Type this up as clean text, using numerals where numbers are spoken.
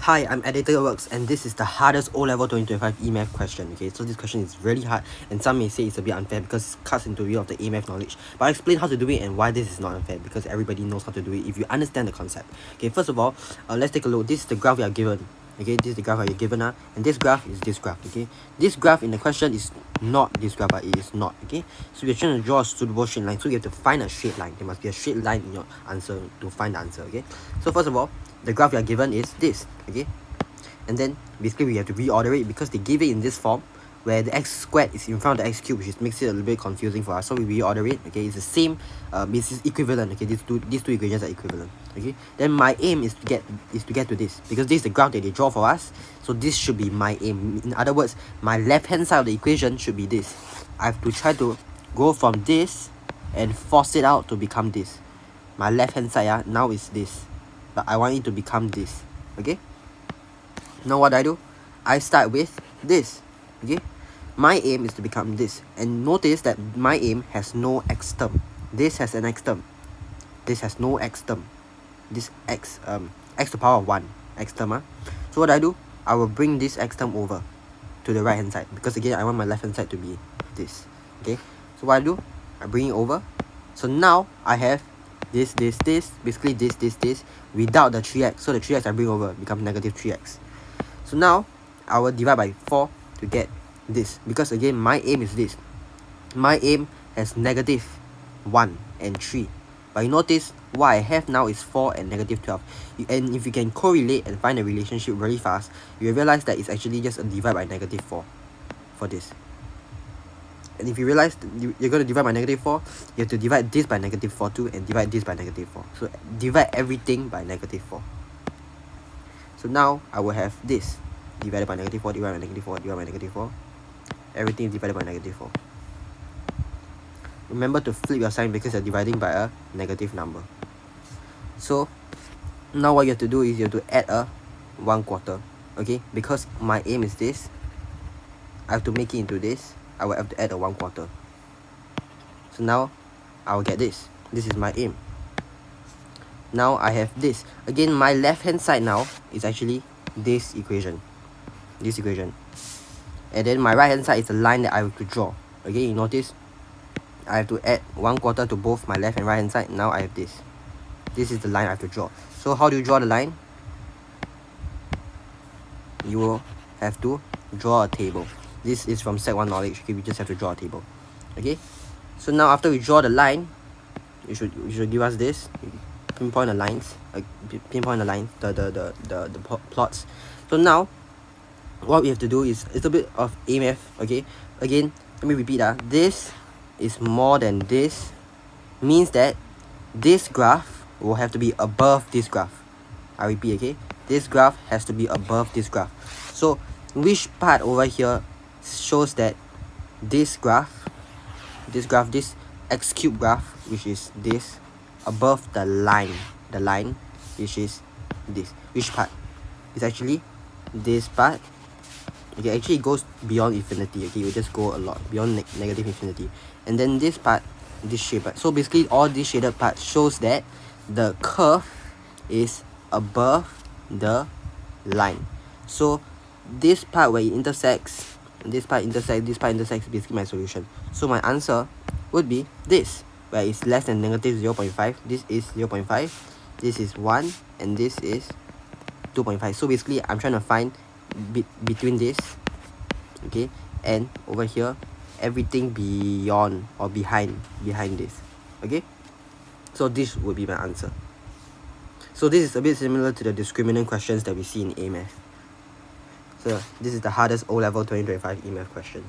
Hi, I'm Editor Works, and this is the hardest O-Level 2025 EMATH question. Okay, so this question is really hard, and some may say it's a bit unfair because it cuts into view of the EMATH knowledge. But I'll explain how to do it and why this is not unfair, because everybody knows how to do it if you understand the concept. Okay, first of all, let's take a look. This is the graph we are given. Okay, this is the graph we are given, and this graph is this graph. Okay, this graph in the question is not this graph, but it is not. Okay, so we're trying to draw a suitable straight line, so you have to find a straight line. There must be a straight line in your answer to find the answer. Okay, so first of all, the graph we are given is this. Okay, and then basically we have to reorder it because they give it in this form where the x squared is in front of the x cubed, which makes it a little bit confusing for us. So we reorder it. Okay, it's the same, this is equivalent. Okay, these two equations are equivalent. Okay, then my aim is to get to this, because this is the graph that they draw for us. So this should be my aim. In other words, my left hand side of the equation should be this. I have to try to go from this and force it out to become this. My left hand side now is this, but I want it to become this. Okay, now what I do? I start with this. Okay, my aim is to become this, and notice that my aim has no x term. This has an x term. This has no x term. This x to the power of 1 x term. So what I do? I will bring this x term over to the right hand side, because again I want my left hand side to be this. Okay, so what I do? I bring it over. So now I have this, basically this without the 3x. So the 3x I bring over becomes negative 3x. So now I will divide by 4 to get this, because again my aim is this. My aim has negative 1 and 3, but you notice what I have now is 4 and negative 12. And if you can correlate and find a relationship really fast, you will realize that it's actually just a divide by negative 4 for this. And if you realize you're going to divide by negative 4, you have to divide this by negative 4 too, and divide this by negative 4. So divide everything by negative 4. So now I will have this divided by negative 4, divided by negative 4, divided by negative 4. Everything is divided by negative 4. Remember to flip your sign because you're dividing by a negative number. So now what you have to do is you have to add a 1/4. Okay, because my aim is this, I have to make it into this. I will have to add a 1/4. So now I will get this. This is my aim. Now I have this. Again, my left hand side now is actually this equation. And then my right hand side is the line that I have to draw. Okay, you notice I have to add 1/4 to both my left and right hand side. Now I have this. This is the line I have to draw. So how do you draw the line? You will have to draw a table. This is from Sec 1 knowledge. Okay, we just have to draw a table. Okay, so now after we draw the line, you should give us this. Pinpoint the lines, the plots. So now what we have to do is a little bit of EMATH. Okay, again let me repeat. This is more than this, means that this graph will have to be above this graph. I repeat. Okay, this graph has to be above this graph. So which part over here shows that this graph, this x cube graph, which is this, above the line which is this, which part? It's actually this part. Okay, actually it goes beyond infinity. Okay, you just go a lot beyond negative infinity. And then this part, this shape part. So basically all these shaded parts shows that the curve is above the line. So this part where it intersects, this part intersects, is basically my solution. So my answer would be this, where it's less than negative 0.5. This is 0.5, this is 1, and this is 2.5. So basically I'm trying to find between this, okay, and over here, everything beyond or behind this. Okay, so this would be my answer. So this is a bit similar to the discriminant questions that we see in EMATH. So this is the hardest O-Level 2025 EMATH question.